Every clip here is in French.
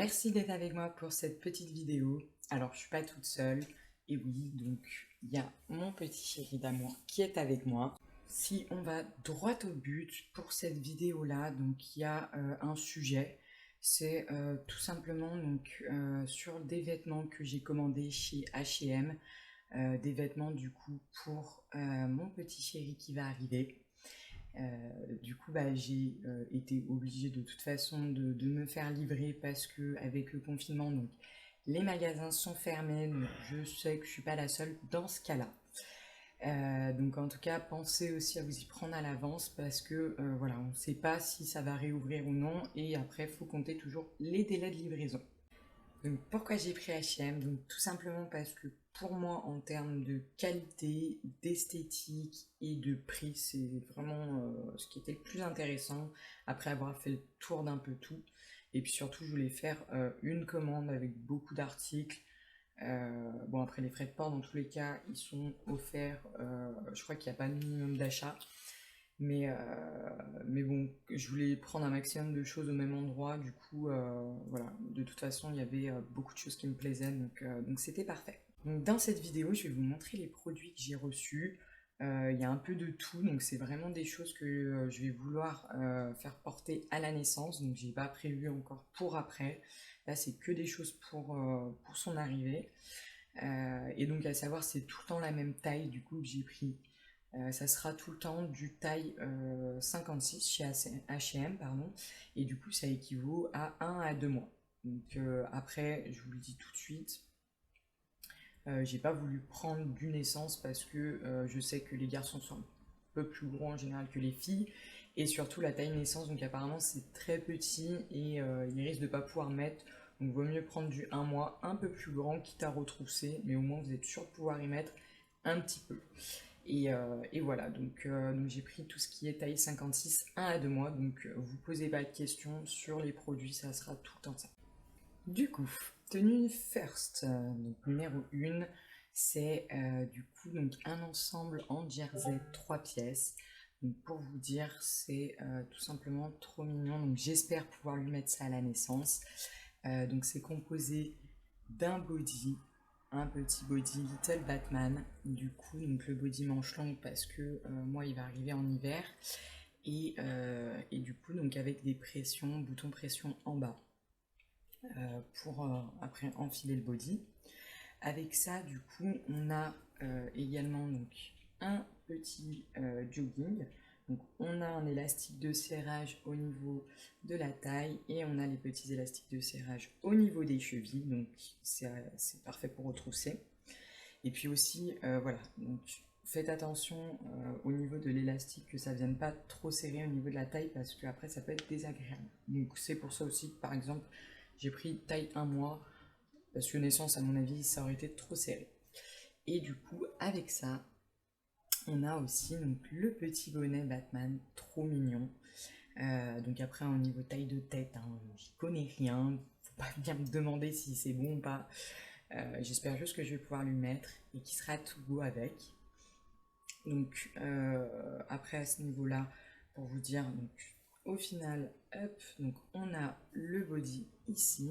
Merci d'être avec moi pour cette petite vidéo. Alors, je suis pas toute seule. Et oui, donc, il y a mon petit chéri d'amour qui est avec moi. Si on va droit au but pour cette vidéo-là, donc il y a un sujet. C'est tout simplement sur des vêtements que j'ai commandés chez H&M. Des vêtements du coup pour mon petit chéri qui va arriver. J'ai été obligée de toute façon de me faire livrer parce que avec le confinement, donc les magasins sont fermés, donc je sais que je suis pas la seule dans ce cas-là. Donc en tout cas, pensez aussi à vous y prendre à l'avance parce que voilà, on ne sait pas si ça va réouvrir ou non et après, il faut compter toujours les délais de livraison. Donc pourquoi j'ai pris H&M? Donc tout simplement parce que pour moi en termes de qualité, d'esthétique et de prix, c'est vraiment ce qui était le plus intéressant après avoir fait le tour d'un peu tout. Et puis surtout je voulais faire une commande avec beaucoup d'articles. Bon après les frais de port dans tous les cas ils sont offerts, je crois qu'il n'y a pas de minimum d'achat. Mais, euh, mais bon, je voulais prendre un maximum de choses au même endroit, du coup, voilà, de toute façon, il y avait beaucoup de choses qui me plaisaient, donc c'était parfait. Donc dans cette vidéo, je vais vous montrer les produits que j'ai reçus. Il y a un peu de tout, donc c'est vraiment des choses que je vais vouloir faire porter à la naissance, donc j'ai pas prévu encore pour après. Là, c'est que des choses pour son arrivée. Et donc à savoir, c'est tout le temps la même taille, du coup, que j'ai pris. Ça sera tout le temps du taille 56 chez H&M, pardon, et du coup ça équivaut à 1 à 2 mois. Donc après, je vous le dis tout de suite, j'ai pas voulu prendre du naissance parce que je sais que les garçons sont un peu plus gros en général que les filles, et surtout la taille naissance, donc apparemment c'est très petit et ils risquent de pas pouvoir mettre, donc vaut mieux prendre du 1 mois un peu plus grand, quitte à retrousser, mais au moins vous êtes sûr de pouvoir y mettre un petit peu. Et voilà, donc j'ai pris tout ce qui est taille 56, 1 à 2 mois, donc vous posez pas de questions sur les produits, ça sera tout le temps ça. Du coup, tenue first, donc numéro 1, c'est du coup donc un ensemble en jersey 3 pièces. Donc pour vous dire, c'est tout simplement trop mignon, donc j'espère pouvoir lui mettre ça à la naissance. Donc c'est composé d'un body, un petit body Little Batman, du coup donc le body manche longue parce que moi il va arriver en hiver, et du coup donc avec des pressions, boutons pression en bas pour après enfiler le body. Avec ça du coup on a également donc un petit jogging. Donc on a un élastique de serrage au niveau de la taille et on a les petits élastiques de serrage au niveau des chevilles, donc c'est parfait pour retrousser. Et puis aussi, voilà, donc faites attention au niveau de l'élastique que ça ne vienne pas trop serré au niveau de la taille parce qu'après ça peut être désagréable. Donc c'est pour ça aussi que par exemple j'ai pris taille 1 mois parce que naissance à mon avis ça aurait été trop serré. Et du coup avec ça, on a aussi donc, le petit bonnet Batman, trop mignon. Donc après, au niveau taille de tête, hein, j'y connais rien. Faut pas bien me demander si c'est bon ou pas. J'espère juste que je vais pouvoir lui mettre et qu'il sera tout beau avec. Donc après à ce niveau-là, pour vous dire, donc au final, hop, donc on a le body ici.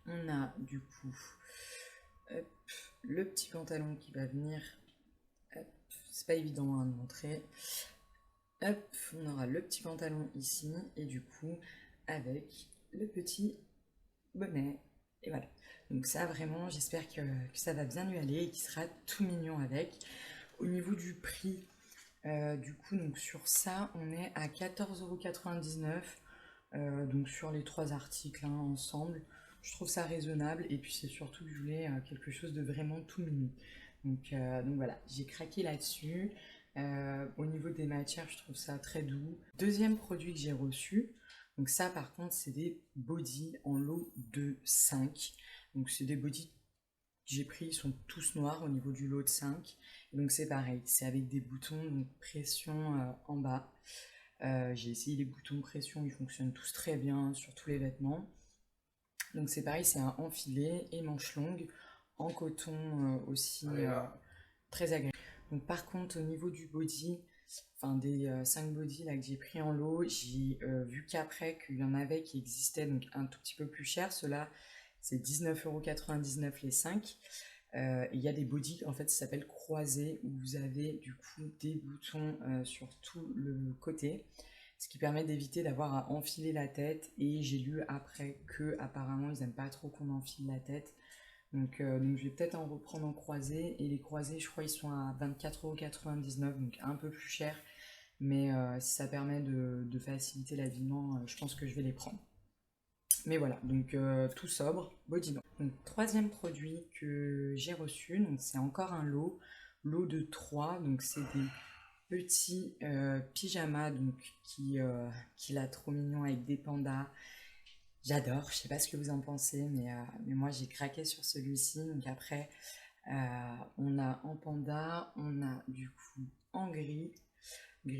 On a du coup hop, le petit pantalon qui va venir. C'est pas évident à montrer. Hop, on aura le petit pantalon ici et du coup avec le petit bonnet. Et voilà. Donc ça vraiment, j'espère que ça va bien lui aller et qu'il sera tout mignon avec. Au niveau du prix, du coup donc sur ça, on est à 14,99 €. Donc sur les 3 articles hein, ensemble, je trouve ça raisonnable et puis c'est surtout que je voulais quelque chose de vraiment tout mignon. Donc voilà, j'ai craqué là-dessus. Au niveau des matières, je trouve ça très doux. Deuxième produit que j'ai reçu, donc ça par contre c'est des bodys en lot de 5. Donc c'est des bodys que j'ai pris, ils sont tous noirs au niveau du lot de 5. Et donc c'est pareil, c'est avec des boutons donc pression en bas. J'ai essayé les boutons pression, ils fonctionnent tous très bien sur tous les vêtements. Donc c'est pareil, c'est un enfilé et manche longue en coton aussi très agréable. Donc par contre au niveau du body, enfin des 5 body là que j'ai pris en lot, j'ai vu qu'après qu'il y en avait qui existaient donc un tout petit peu plus cher. Ceux-là, c'est 19,99 € les 5. Il y a des body, en fait, ça s'appelle croisés, où vous avez du coup des boutons sur tout le côté, ce qui permet d'éviter d'avoir à enfiler la tête. Et j'ai lu après que apparemment ils n'aiment pas trop qu'on enfile la tête. Donc je vais peut-être en reprendre en croisé. Et les croisés, je crois, ils sont à 24,99 €, donc un peu plus cher. Mais si ça permet de faciliter l'habillement, je pense que je vais les prendre. Mais voilà, donc tout sobre, body blanc. Donc troisième produit que j'ai reçu, donc c'est encore un lot de 3, donc c'est des petits pyjamas donc qui l'a trop mignon avec des pandas. J'adore, je sais pas ce que vous en pensez, mais moi j'ai craqué sur celui-ci. Donc après, on a en panda, on a du coup en gris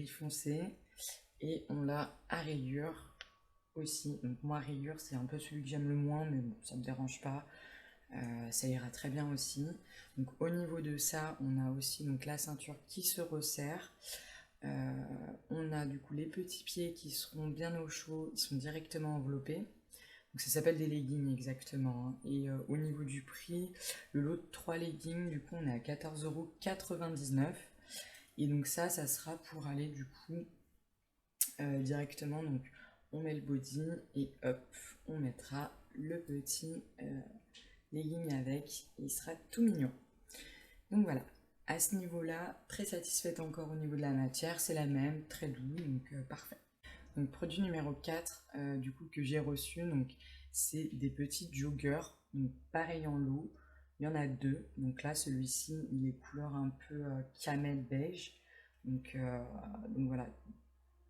foncé, et on l'a à rayures aussi. Donc moi rayures c'est un peu celui que j'aime le moins, mais bon ça me dérange pas. Ça ira très bien aussi. Donc au niveau de ça, on a aussi donc la ceinture qui se resserre. On a du coup les petits pieds qui seront bien au chaud, ils sont directement enveloppés. Donc ça s'appelle des leggings exactement, hein. Et au niveau du prix, le lot de 3 leggings, du coup on est à 14,99 €. Et donc ça sera pour aller du coup directement. Donc on met le body et hop, on mettra le petit legging avec, et il sera tout mignon. Donc voilà, à ce niveau-là, très satisfaite encore au niveau de la matière, c'est la même, très doux, donc parfait. Donc produit numéro 4 du coup que j'ai reçu, donc c'est des petits joggers, donc pareil en lot. Il y en a deux, donc là celui-ci il est couleur un peu camel beige, donc voilà,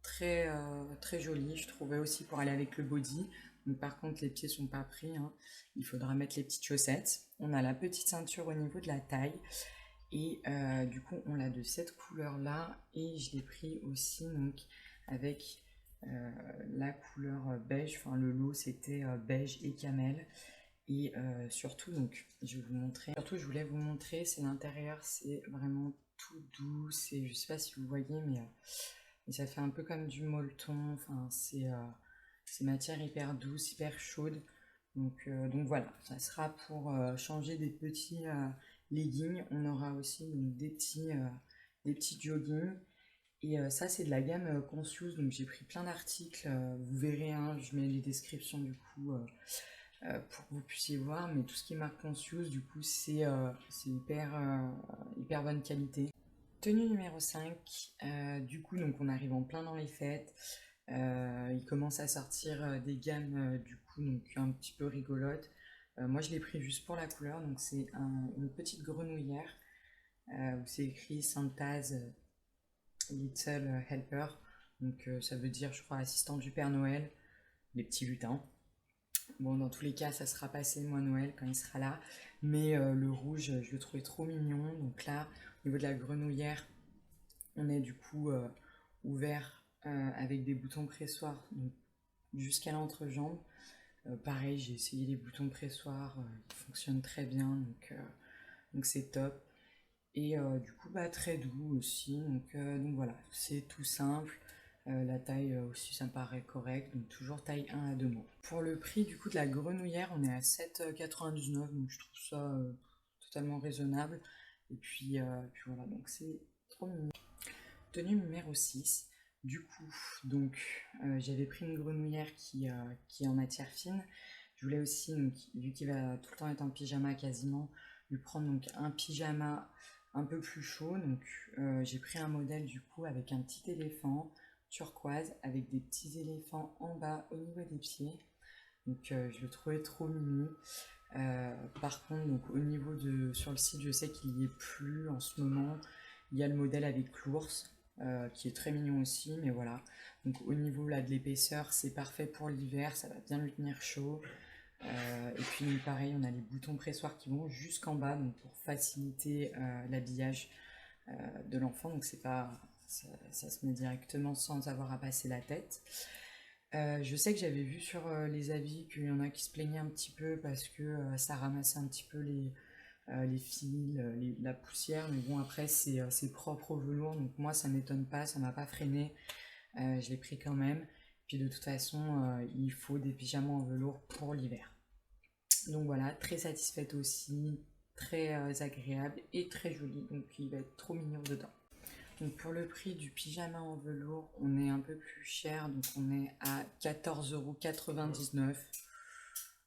très joli, je trouvais aussi pour aller avec le body. Donc par contre les pieds sont pas pris, hein. Il faudra mettre les petites chaussettes. On a la petite ceinture au niveau de la taille, et du coup on l'a de cette couleur là, et je l'ai pris aussi donc avec la couleur beige. Enfin le lot c'était beige et camel. Et surtout, donc je vais vous montrer, surtout je voulais vous montrer, c'est l'intérieur, c'est vraiment tout doux. C'est, je sais pas si vous voyez, mais ça fait un peu comme du molleton. Enfin c'est matière hyper douce, hyper chaude. Donc voilà, ça sera pour changer des petits leggings. On aura aussi donc, des petits joggings. Et ça, c'est de la gamme Conscious. Donc j'ai pris plein d'articles. Vous verrez, hein, je mets les descriptions du coup pour que vous puissiez voir. Mais tout ce qui est marque Conscious, du coup, c'est hyper bonne qualité. Tenue numéro 5. Du coup, donc on arrive en plein dans les fêtes. Il commence à sortir des gammes du coup donc un petit peu rigolotes. Moi je l'ai pris juste pour la couleur, donc c'est une petite grenouillère où c'est écrit Santa's Little Helper. Donc ça veut dire, je crois, assistante du Père Noël, les petits lutins. Bon, dans tous les cas, ça sera passé moi Noël quand il sera là. Mais le rouge, je le trouvais trop mignon. Donc là, au niveau de la grenouillère, on est du coup ouvert avec des boutons pressoirs jusqu'à l'entrejambe. Pareil, j'ai essayé les boutons pressoirs, ils fonctionnent très bien, donc c'est top. Et du coup, bah, très doux aussi. Donc voilà, c'est tout simple. La taille aussi, ça me paraît correct. Donc toujours taille 1 à 2 mois. Pour le prix du coup de la grenouillère, on est à 7,99 €. Donc je trouve ça totalement raisonnable. Et puis voilà, donc c'est trop mignon. Tenue numéro 6. Du coup, donc j'avais pris une grenouillère qui est en matière fine. Je voulais aussi, donc, vu qu'il va tout le temps être en pyjama quasiment, lui prendre donc un pyjama un peu plus chaud. Donc j'ai pris un modèle du coup avec un petit éléphant turquoise avec des petits éléphants en bas au niveau des pieds. Donc je le trouvais trop mignon. Par contre, donc au niveau de sur le site, je sais qu'il n'y est plus en ce moment. Il y a le modèle avec l'ours qui est très mignon aussi, mais voilà. Donc au niveau là de l'épaisseur, c'est parfait pour l'hiver, ça va bien lui tenir chaud. Et puis pareil, on a les boutons pressoirs qui vont jusqu'en bas, donc pour faciliter l'habillage de l'enfant. Donc c'est pas, ça se met directement sans avoir à passer la tête. Je sais que j'avais vu sur les avis qu'il y en a qui se plaignaient un petit peu parce que ça ramassait un petit peu les fils, la poussière, mais bon après c'est propre au velours, donc moi ça m'étonne pas, ça m'a pas freiné, je l'ai pris quand même. Puis de toute façon, il faut des pyjamas en velours pour l'hiver. Donc voilà, très satisfaite aussi, très agréable et très joli, donc il va être trop mignon dedans. Donc pour le prix du pyjama en velours, on est un peu plus cher, donc on est à 14,99 €.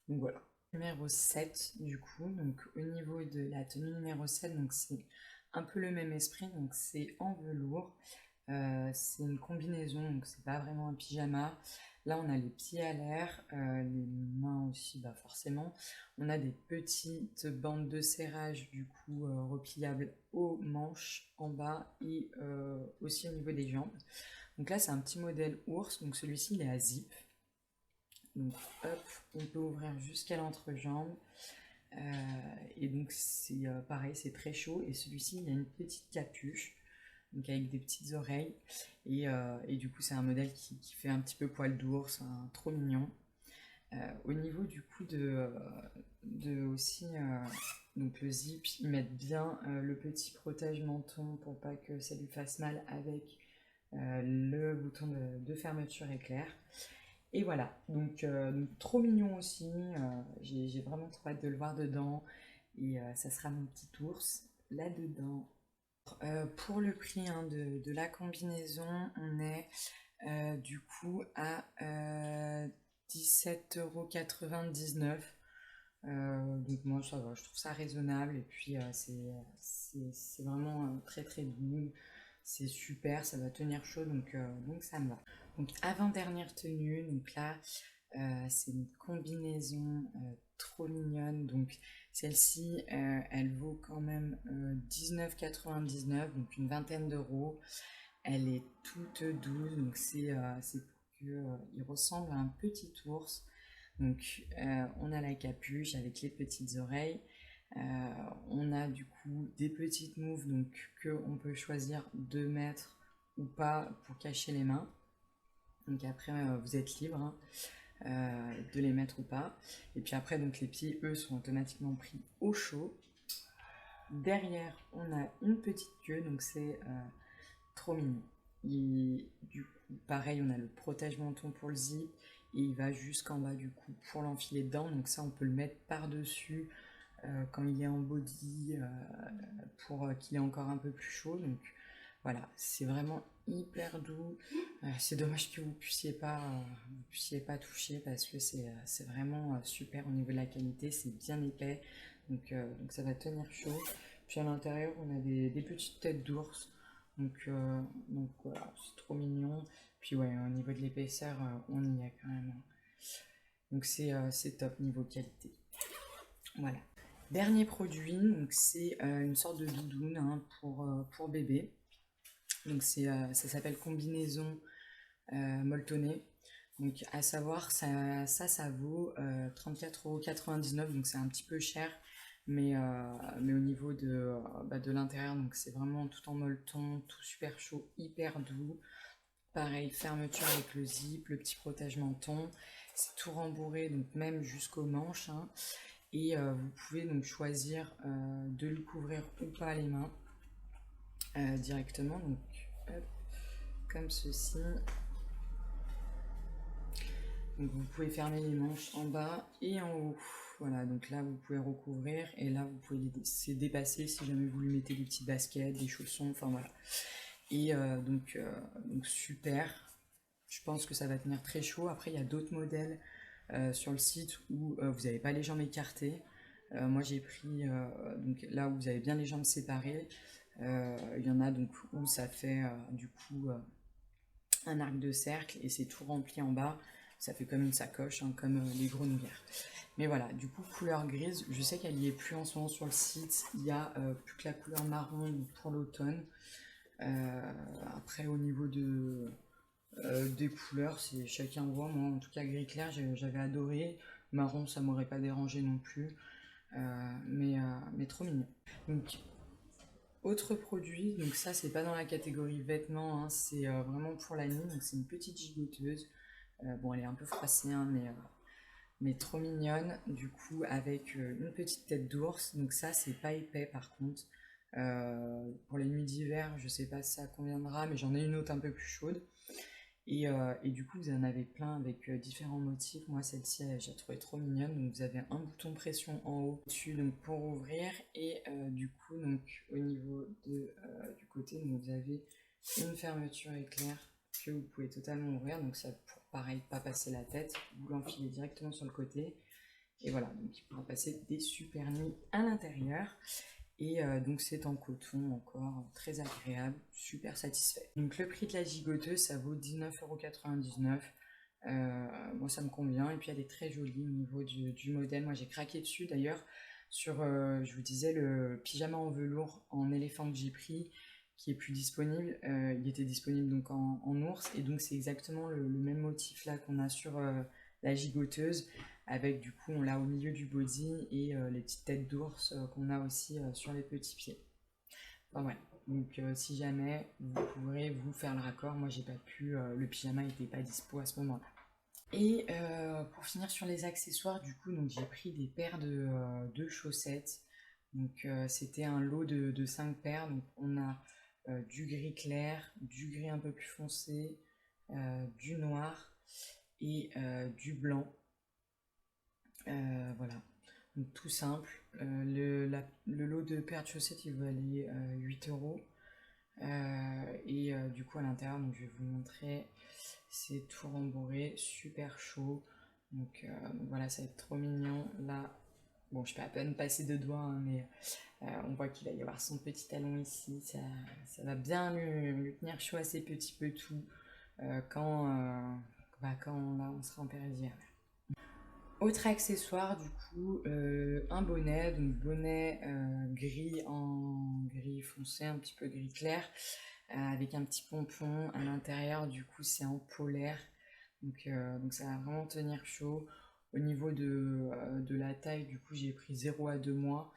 Donc voilà. Numéro 7 du coup, donc au niveau de la tenue numéro 7, donc c'est un peu le même esprit, donc c'est en velours. C'est une combinaison, donc c'est pas vraiment un pyjama. Là, on a les pieds à l'air, les mains aussi, bah forcément. On a des petites bandes de serrage, du coup, repliables aux manches en bas et aussi au niveau des jambes. Donc là, c'est un petit modèle ours, donc celui-ci, il est à zip. Donc hop, on peut ouvrir jusqu'à l'entrejambe. Et donc c'est pareil, c'est très chaud. Et celui-ci, il a une petite capuche, donc avec des petites oreilles. Et du coup, c'est un modèle qui fait un petit peu poil d'ours, hein, trop mignon. Au niveau du coup de aussi, donc le zip, ils mettent bien le petit protège-menton pour pas que ça lui fasse mal avec le bouton de fermeture éclair. Et voilà, donc trop mignon aussi, j'ai vraiment trop hâte de le voir dedans, et ça sera mon petit ours là-dedans. Pour le prix hein, de la combinaison, on est du coup à 17,99 €. Donc moi ça va, je trouve ça raisonnable, et puis c'est vraiment très très doux, c'est super, ça va tenir chaud, donc ça me va. Donc avant-dernière tenue, donc là c'est une combinaison trop mignonne, donc celle-ci elle vaut quand même 19,99 €, donc une vingtaine d'euros. Elle est toute douce, donc c'est pour qu'il ressemble à un petit ours. Donc on a la capuche avec les petites oreilles. On a du coup des petites mouves, donc qu'on peut choisir de mettre ou pas pour cacher les mains. Donc après vous êtes libre hein, de les mettre ou pas. Et puis après donc les pieds eux sont automatiquement pris au chaud. Derrière on a une petite queue, donc c'est trop mignon. Du coup, pareil, on a le protège-menton pour le zip, et il va jusqu'en bas du coup pour l'enfiler dedans. Donc ça, on peut le mettre par-dessus quand il est en body pour qu'il ait encore un peu plus chaud. Donc voilà, c'est vraiment hyper doux. C'est dommage que vous puissiez pas toucher, parce que c'est vraiment super au niveau de la qualité. C'est bien épais, donc ça va tenir chaud. Puis à l'intérieur, on a des petites têtes d'ours. Donc voilà, c'est trop mignon. Puis ouais, au niveau de l'épaisseur, on y est quand même. Donc c'est top niveau qualité. Voilà. Dernier produit, donc c'est une sorte de doudoune hein, pour bébé. Donc ça s'appelle combinaison molletonnée. Donc à savoir, ça vaut 34,99 €, donc c'est un petit peu cher. Mais au niveau de l'intérieur, donc c'est vraiment tout en molleton, tout super chaud, hyper doux. Pareil, fermeture avec le zip, le petit protège-menton. C'est tout rembourré, donc même jusqu'aux manches, hein. Et vous pouvez donc choisir de lui couvrir ou pas les mains directement. Donc hop, comme ceci. Donc vous pouvez fermer les manches en bas et en haut. Voilà, donc là vous pouvez recouvrir, et là vous pouvez les dépasser si jamais vous lui mettez des petites baskets, des chaussons, enfin voilà. Et donc super. Je pense que ça va tenir très chaud. Après il y a d'autres modèles sur le site où vous n'avez pas les jambes écartées. Moi j'ai pris donc là où vous avez bien les jambes séparées. Il y en a donc où ça fait du coup un arc de cercle, et c'est tout rempli en bas. Ça fait comme une sacoche, hein, comme les grenouillères. Mais voilà, du coup, couleur grise, je sais qu'elle y est plus en ce moment sur le site. Il y a plus que la couleur marron pour l'automne. Après, au niveau des couleurs, c'est chacun voit. Moi, en tout cas, gris clair, j'avais adoré. Marron, ça m'aurait pas dérangé non plus. Mais trop mignon. Donc, autre produit, donc ça, c'est pas dans la catégorie vêtements, hein, c'est vraiment pour la nuit. Donc, c'est une petite gigoteuse. Bon, elle est un peu froissée, hein, mais trop mignonne, du coup avec une petite tête d'ours. Donc ça, c'est pas épais par contre. Pour les nuits d'hiver, je sais pas si ça conviendra, mais j'en ai une autre un peu plus chaude. Et du coup, vous en avez plein avec différents motifs. Moi, celle-ci, j'ai trouvé trop mignonne. Donc, vous avez un bouton pression en haut dessus donc, pour ouvrir. Et du coup, donc, au niveau du côté, donc, vous avez une fermeture éclair que vous pouvez totalement ouvrir. Donc, ça pour pareil, pas passer la tête. Vous l'enfilez directement sur le côté. Et voilà, donc il pourra passer des super nuits à l'intérieur. Et donc c'est en coton encore, très agréable, super satisfait. Donc le prix de la gigoteuse, ça vaut 19,99 €. Moi ça me convient, et puis elle est très jolie au niveau du modèle. Moi j'ai craqué dessus d'ailleurs sur, je vous disais, le pyjama en velours en éléphant que j'ai pris, qui est plus disponible. Il était disponible donc en ours, et donc c'est exactement le même motif là qu'on a sur la gigoteuse, avec du coup on l'a au milieu du body, et les petites têtes d'ours qu'on a aussi sur les petits pieds. Enfin ouais, donc si jamais vous pourrez vous faire le raccord, moi j'ai pas pu, le pyjama n'était pas dispo à ce moment-là. Et pour finir sur les accessoires, du coup donc j'ai pris des paires de chaussettes. Donc c'était un lot de 5 paires, donc on a du gris clair, du gris un peu plus foncé, du noir et du blanc. Voilà, donc tout simple. Le lot de paires de chaussettes, il va aller 8 euros. Et du coup, à l'intérieur, donc je vais vous montrer, c'est tout rembourré, super chaud. Donc voilà, ça va être trop mignon. Là, bon, je peux à peine passer de doigts, hein, mais on voit qu'il va y avoir son petit talon ici. Ça va bien lui tenir chaud à ses petits petous quand là, on sera en période d'hiver. Autre accessoire, du coup, un bonnet, donc bonnet gris en gris foncé, un petit peu gris clair, avec un petit pompon à l'intérieur. Du coup, c'est en polaire, donc ça va vraiment tenir chaud. Au niveau de la taille, du coup, j'ai pris 0 à 2 mois,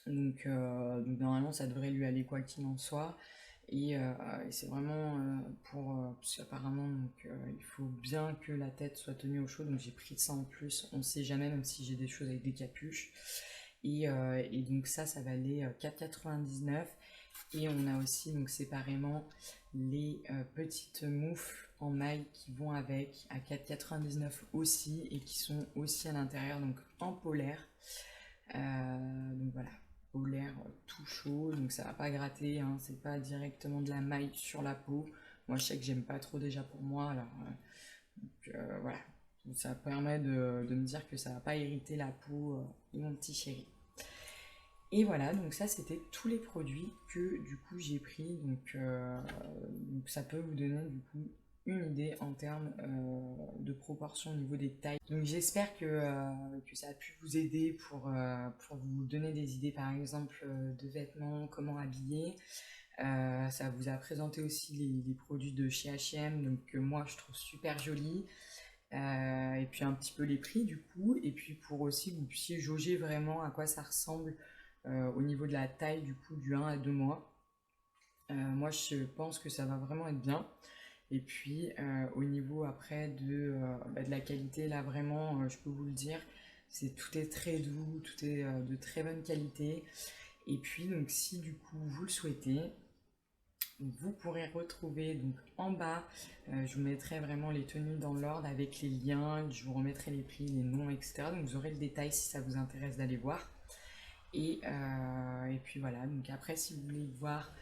donc normalement, ça devrait lui aller quoi qu'il en soit. Et c'est vraiment parce qu'apparemment il faut bien que la tête soit tenue au chaud, donc j'ai pris ça en plus, on ne sait jamais, même si j'ai des choses avec des capuches. Et donc ça va aller 4,99 €. Et on a aussi donc séparément les petites moufles en maille qui vont avec à 4,99 € aussi, et qui sont aussi à l'intérieur, donc en polaire. Donc voilà, polaire tout chaud, donc ça va pas gratter, hein, c'est pas directement de la maille sur la peau. Moi je sais que j'aime pas trop déjà pour moi, alors voilà, donc, ça permet de me dire que ça va pas irriter la peau de mon petit chéri. Et voilà, donc ça c'était tous les produits que du coup j'ai pris, donc ça peut vous donner du coup une idée en termes de proportion au niveau des tailles. Donc j'espère que ça a pu vous aider pour vous donner des idées, par exemple de vêtements, comment habiller. Ça vous a présenté aussi les produits de chez H&M, donc que moi je trouve super jolis. Et puis un petit peu les prix du coup, et puis pour aussi que vous puissiez jauger vraiment à quoi ça ressemble au niveau de la taille du coup du 1 à 2 mois. Moi je pense que ça va vraiment être bien. Et puis au niveau après de la qualité, là vraiment je peux vous le dire, tout est très doux, tout est de très bonne qualité. Et puis donc si du coup vous le souhaitez, vous pourrez retrouver donc en bas, je vous mettrai vraiment les tenues dans l'ordre avec les liens, je vous remettrai les prix, les noms, etc. Donc vous aurez le détail si ça vous intéresse d'aller voir. Et puis voilà, donc après si vous voulez voir,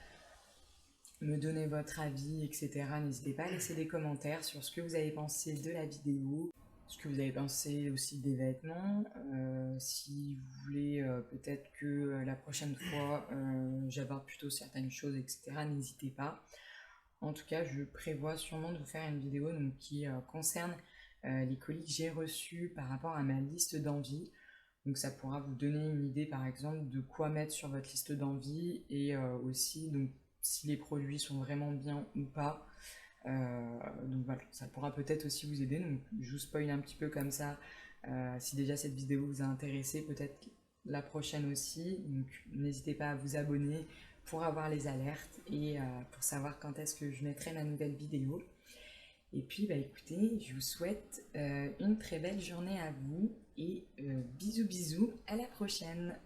me donner votre avis, etc., n'hésitez pas à laisser des commentaires sur ce que vous avez pensé de la vidéo, ce que vous avez pensé aussi des vêtements. Si vous voulez peut-être que la prochaine fois j'aborde plutôt certaines choses, etc., n'hésitez pas. En tout cas, je prévois sûrement de vous faire une vidéo donc, qui concerne les colis que j'ai reçus par rapport à ma liste d'envie. Donc ça pourra vous donner une idée par exemple de quoi mettre sur votre liste d'envie, et aussi donc, si les produits sont vraiment bien ou pas. Donc voilà, ça pourra peut-être aussi vous aider. Donc je vous spoil un petit peu comme ça. Si déjà cette vidéo vous a intéressé, peut-être la prochaine aussi. Donc n'hésitez pas à vous abonner pour avoir les alertes et pour savoir quand est-ce que je mettrai ma nouvelle vidéo. Et puis, bah, écoutez, je vous souhaite une très belle journée à vous et bisous bisous, à la prochaine.